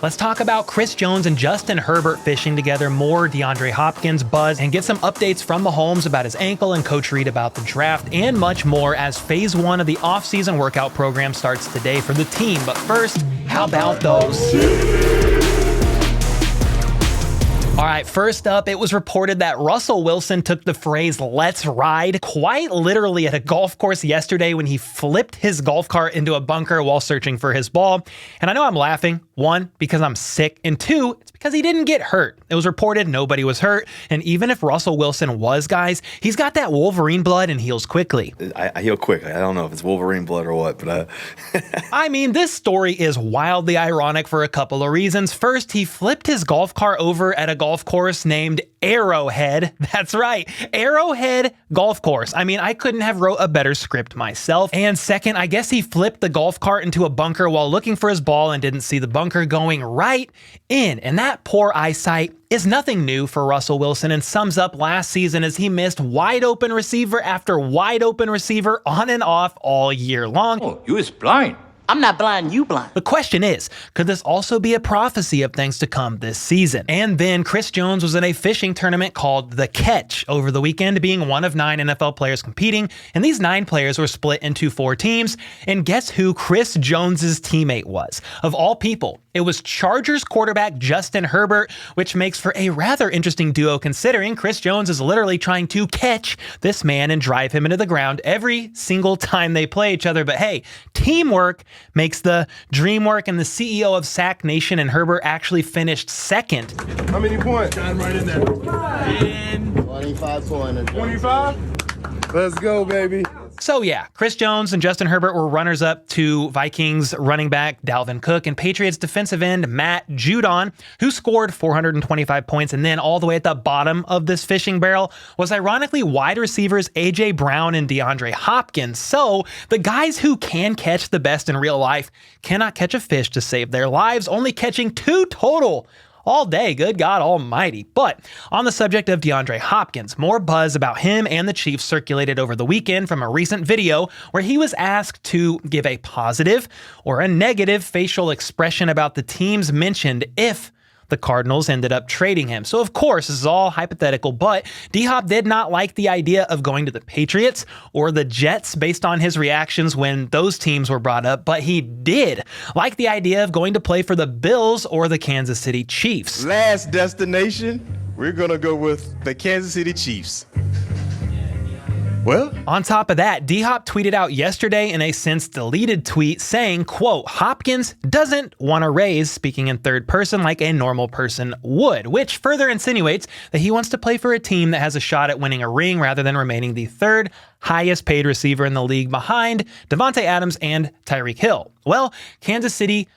Let's talk about Chris Jones and Justin Herbert fishing together, more DeAndre Hopkins buzz, and get some updates from Mahomes about his ankle and Coach Reid about the draft, and much more as Phase 1 of the offseason workout program starts today for the team. But first, how about those? All right, first up, it was reported that Russell Wilson took the phrase "let's ride" quite literally at a golf course yesterday when he flipped his golf cart into a bunker while searching for his ball. And I know I'm laughing, one, because I'm sick, and two, it's because he didn't get hurt. It was reported nobody was hurt, and even if Russell Wilson was, guys, he's got that Wolverine blood and heals quickly. I heal quick. I don't know if it's Wolverine blood or what, but I mean, this story is wildly ironic for a couple of reasons. First, he flipped his golf cart over at a golf course named Arrowhead. That's right, Arrowhead Golf Course. I mean, I couldn't have wrote a better script myself. And second, I guess he flipped the golf cart into a bunker while looking for his ball and didn't see the bunker going right in. And that poor eyesight is nothing new for Russell Wilson and sums up last season as he missed wide open receiver after wide open receiver on and off all year long. Oh, you is blind. I'm not blind, you blind. The question is, could this also be a prophecy of things to come this season? And then Chris Jones was in a fishing tournament called The Catch over the weekend, being one of 9 NFL players competing, and these 9 players were split into 4 teams, and guess who Chris Jones's teammate was? Of all people, it was Chargers quarterback Justin Herbert, which makes for a rather interesting duo considering Chris Jones is literally trying to catch this man and drive him into the ground every single time they play each other. But hey, teamwork makes the dream work, and the CEO of Sack Nation and Herbert actually finished second. How many points? Got him right in there. 25 points. 25? Let's go, baby. So yeah, Chris Jones and Justin Herbert were runners-up to Vikings running back Dalvin Cook and Patriots defensive end Matt Judon, who scored 425 points. And then all the way at the bottom of this fishing barrel was ironically wide receivers A.J. Brown and DeAndre Hopkins. So the guys who can catch the best in real life cannot catch a fish to save their lives, only catching 2 total all day, good God almighty. But on the subject of DeAndre Hopkins, more buzz about him and the Chiefs circulated over the weekend from a recent video where he was asked to give a positive or a negative facial expression about the teams mentioned if the Cardinals ended up trading him. So of course, this is all hypothetical, but DHop did not like the idea of going to the Patriots or the Jets based on his reactions when those teams were brought up, but he did like the idea of going to play for the Bills or the Kansas City Chiefs. Last destination, we're going to go with the Kansas City Chiefs. Well, on top of that, DHop tweeted out yesterday in a since deleted tweet saying, quote, Hopkins doesn't want to raise, speaking in third person like a normal person would, which further insinuates that he wants to play for a team that has a shot at winning a ring rather than remaining the third highest paid receiver in the league behind Devontae Adams and Tyreek Hill. Well, Kansas City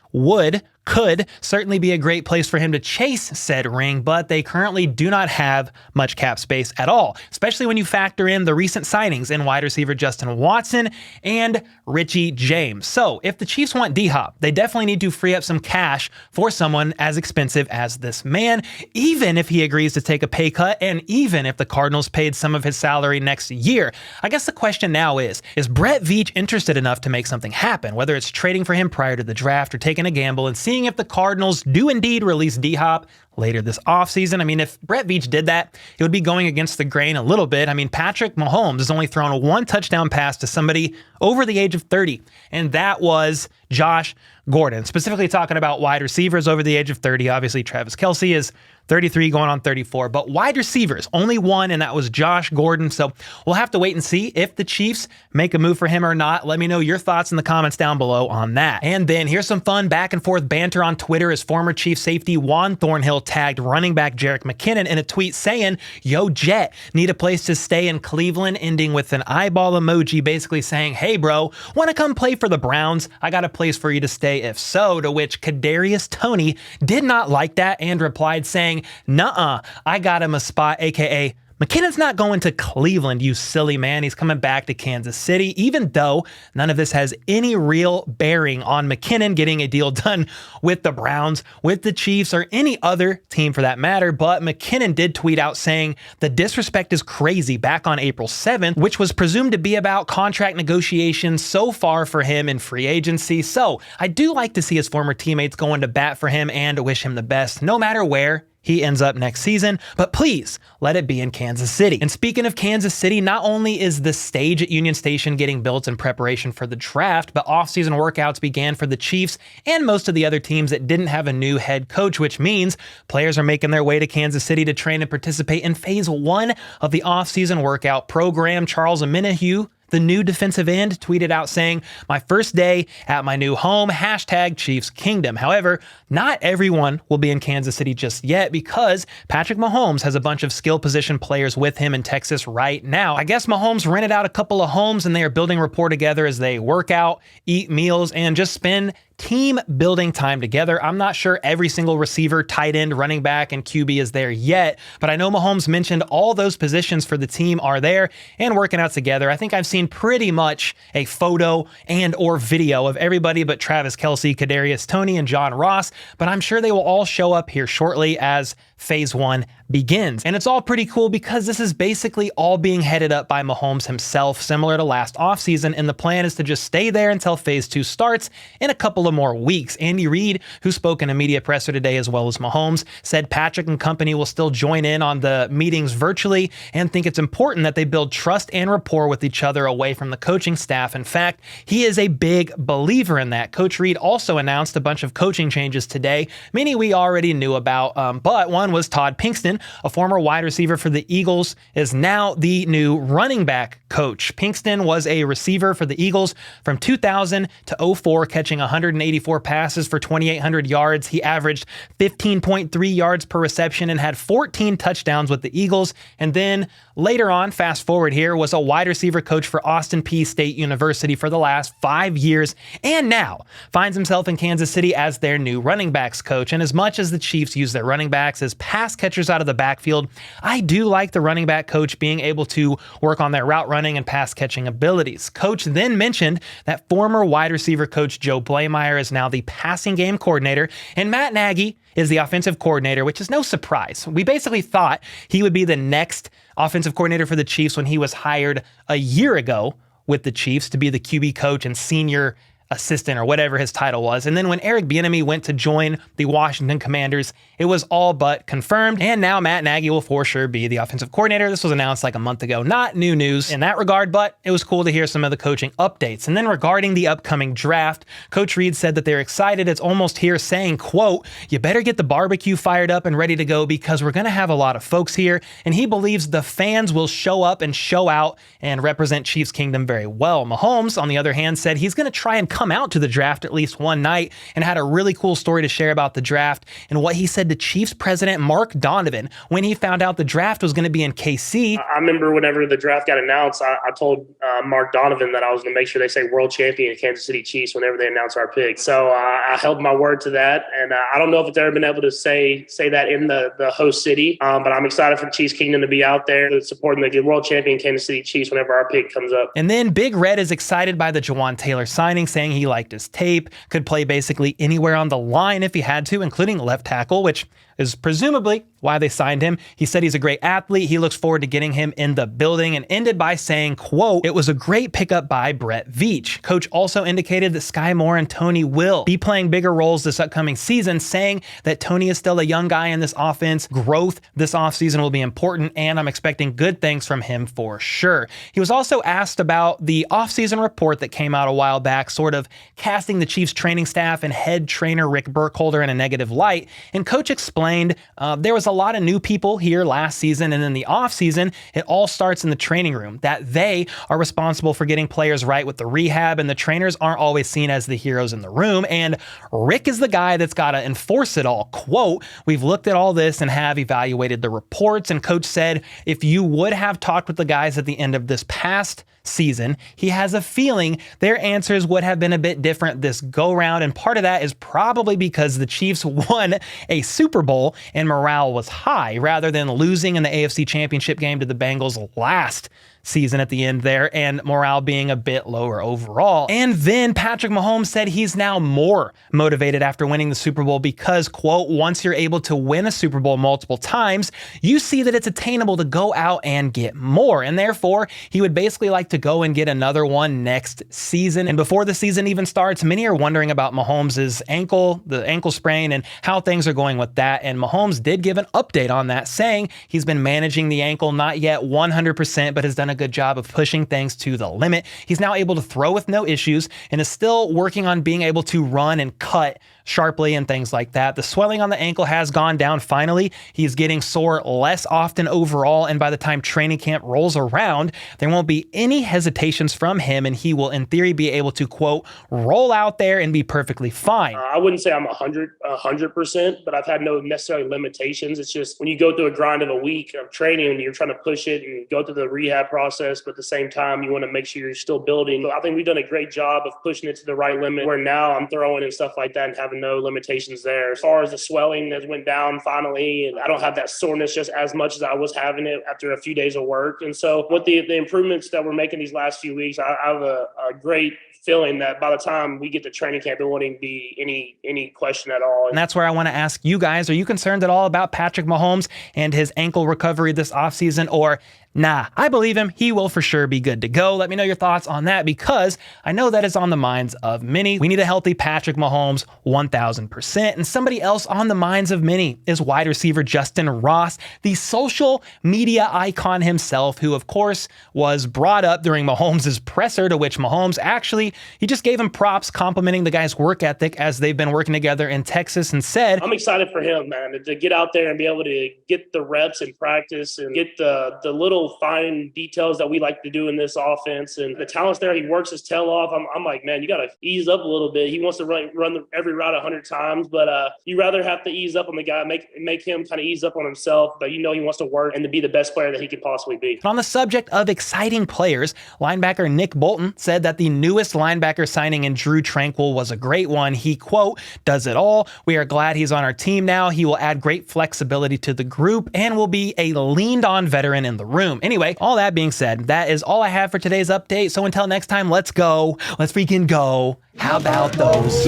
could certainly be a great place for him to chase said ring, but they currently do not have much cap space at all, especially when you factor in the recent signings in wide receiver Justin Watson and Richie James. So if the Chiefs want DHop, they definitely need to free up some cash for someone as expensive as this man, even if he agrees to take a pay cut and even if the Cardinals paid some of his salary next year. I guess the question now is Brett Veach interested enough to make something happen, whether it's trading for him prior to the draft or taking a gamble and seeing if the Cardinals do indeed release DHop later this offseason? I mean, if Brett Veach did that, it would be going against the grain a little bit. I mean, Patrick Mahomes has only thrown 1 touchdown pass to somebody over the age of 30, and that was Josh Gordon. Specifically talking about wide receivers over the age of 30, obviously Travis Kelce is 33 going on 34, but wide receivers, only 1, and that was Josh Gordon. So we'll have to wait and see if the Chiefs make a move for him or not. Let me know your thoughts in the comments down below on that. And then here's some fun back and forth banter on Twitter as former Chief safety Juan Thornhill tagged running back Jerick McKinnon in a tweet saying, "Yo, Jet, need a place to stay in Cleveland," ending with an eyeball emoji basically saying, "Hey bro, want to come play for the Browns? I got a place for you to stay if so," to which Kadarius Toney did not like that and replied saying, "Nuh-uh, I got him a spot, aka McKinnon's not going to Cleveland, you silly man. He's coming back to Kansas City, even though none of this has any real bearing on McKinnon getting a deal done with the Browns, with the Chiefs, or any other team for that matter. But McKinnon did tweet out saying the disrespect is crazy back on April 7th, which was presumed to be about contract negotiations so far for him in free agency. So I do like to see his former teammates going to bat for him and wish him the best, no matter where he ends up next season, but please let it be in Kansas City. And speaking of Kansas City, not only is the stage at Union Station getting built in preparation for the draft, but offseason workouts began for the Chiefs and most of the other teams that didn't have a new head coach, which means players are making their way to Kansas City to train and participate in phase 1 of the offseason workout program. Charles Omenihu, the new defensive end, tweeted out saying, "My first day at my new home, hashtag Chiefs Kingdom." However, not everyone will be in Kansas City just yet because Patrick Mahomes has a bunch of skill position players with him in Texas right now. I guess Mahomes rented out a couple of homes and they are building rapport together as they work out, eat meals, and just spend team building time together. I'm not sure every single receiver, tight end, running back, and QB is there yet, but I know Mahomes mentioned all those positions for the team are there and working out together. I think I've seen pretty much a photo and or video of everybody but Travis Kelce, Kadarius, Toney, and John Ross, but I'm sure they will all show up here shortly as phase 1 begins. And it's all pretty cool because this is basically all being headed up by Mahomes himself, similar to last offseason, and the plan is to just stay there until phase 2 starts in a couple of more weeks. Andy Reid, who spoke in a media presser today as well as Mahomes, said Patrick and company will still join in on the meetings virtually and think it's important that they build trust and rapport with each other away from the coaching staff. In fact, he is a big believer in that. Coach Reid also announced a bunch of coaching changes today, many we already knew about, but one was Todd Pinkston, a former wide receiver for the Eagles, is now the new running back coach. Pinkston was a receiver for the Eagles from 2000 to 2004, catching 184 passes for 2,800 yards. He averaged 15.3 yards per reception and had 14 touchdowns with the Eagles. And then later on, fast forward here, was a wide receiver coach for Austin Peay State University for the last 5 years, and now finds himself in Kansas City as their new running backs coach. And as much as the Chiefs use their running backs as pass catchers out of the backfield, I do like the running back coach being able to work on their route running and pass catching abilities. Coach then mentioned that former wide receiver coach Joe Blameyer is now the passing game coordinator, and Matt Nagy is the offensive coordinator, which is no surprise. We basically thought he would be the next offensive coordinator for the Chiefs when he was hired a year ago with the Chiefs to be the QB coach and senior assistant or whatever his title was. And then when Eric Bieniemy went to join the Washington Commanders, it was all but confirmed. And now Matt Nagy will for sure be the offensive coordinator. This was announced like a month ago. Not new news in that regard, but it was cool to hear some of the coaching updates. And then regarding the upcoming draft, Coach Reid said that they're excited. It's almost here, saying, quote, "You better get the barbecue fired up and ready to go because we're going to have a lot of folks here." And he believes the fans will show up and show out and represent Chiefs Kingdom very well. Mahomes, on the other hand, said he's going to try and come out to the draft at least one night and had a really cool story to share about the draft and what he said to Chiefs president Mark Donovan when he found out the draft was going to be in KC. I remember whenever the draft got announced, I told Mark Donovan that I was going to make sure they say world champion Kansas City Chiefs whenever they announce our pick. So I held my word to that, and I don't know if it's ever been able to say that in the host city, but I'm excited for the Chiefs Kingdom to be out there supporting the world champion Kansas City Chiefs whenever our pick comes up. And then Big Red is excited by the Jawaan Taylor signing, saying he liked his tape, could play basically anywhere on the line if he had to, including left tackle, which is presumably why they signed him. He said he's a great athlete. He looks forward to getting him in the building, and ended by saying, quote, "It was a great pickup by Brett Veach." Coach also indicated that Sky Moore and Toney will be playing bigger roles this upcoming season, saying that Toney is still a young guy in this offense. Growth this offseason will be important, and I'm expecting good things from him for sure. He was also asked about the offseason report that came out a while back, sort of casting the Chiefs training staff and head trainer Rick Burkholder in a negative light, and Coach explained there was a lot of new people here last season, and in the offseason, it all starts in the training room, that they are responsible for getting players right with the rehab, and the trainers aren't always seen as the heroes in the room, and Rick is the guy that's got to enforce it all. Quote, "We've looked at all this and have evaluated the reports," and Coach said, "If you would have talked with the guys at the end of this past season, he has a feeling their answers would have been a bit different this go round. And part of that is probably because the Chiefs won a Super Bowl and morale was high rather than losing in the AFC Championship game to the Bengals last season at the end there and morale being a bit lower overall. And then Patrick Mahomes said he's now more motivated after winning the Super Bowl because, quote, once you're able to win a Super Bowl multiple times, you see that it's attainable to go out and get more. And therefore, he would basically like to go and get another one next season. And before the season even starts, many are wondering about Mahomes' ankle, the ankle sprain, and how things are going with that. And Mahomes did give an update on that, saying he's been managing the ankle, not yet 100%, but has done a good job of pushing things to the limit. He's now able to throw with no issues and is still working on being able to run and cut sharply and things like that. The swelling on the ankle has gone down finally. He's getting sore less often overall, and by the time training camp rolls around, there won't be any hesitations from him, and he will, in theory, be able to, quote, roll out there and be perfectly fine. I wouldn't say I'm 100%, but I've had no necessary limitations. It's just when you go through a grind of a week of training and you're trying to push it and go through the rehab process, but at the same time, you want to make sure you're still building. I think we've done a great job of pushing it to the right limit, where now I'm throwing and stuff like that and having no limitations there. As far as the swelling that went down finally, and I don't have that soreness just as much as I was having it after a few days of work. And so with the improvements that we're making these last few weeks, I have a great feeling that by the time we get to training camp, it wouldn't be any question at all. And that's where I want to ask you guys, are you concerned at all about Patrick Mahomes and his ankle recovery this offseason, or nah, I believe him, he will for sure be good to go? Let me know your thoughts on that, because I know that is on the minds of many. We need a healthy Patrick Mahomes 1000%. And somebody else on the minds of many is wide receiver Justyn Ross, the social media icon himself, who of course was brought up during Mahomes' presser, to which Mahomes actually, he just gave him props, complimenting the guy's work ethic as they've been working together in Texas, and said, I'm excited for him, man, to get out there and be able to get the reps in practice and get the little fine details that we like to do in this offense. And the talent's there. He works his tail off. I'm like, man, you got to ease up a little bit. He wants to run every route 100 times, but you rather have to ease up on the guy, make him kind of ease up on himself, but you know he wants to work and to be the best player that he could possibly be. And on the subject of exciting players, linebacker Nick Bolton said that the newest linebacker signing in Drew Tranquill was a great one. He, quote, does it all. We are glad he's on our team now. He will add great flexibility to the group and will be a leaned on veteran in the room. Anyway, all that being said, that is all I have for today's update. So until next time, let's go. Let's freaking go. How about those?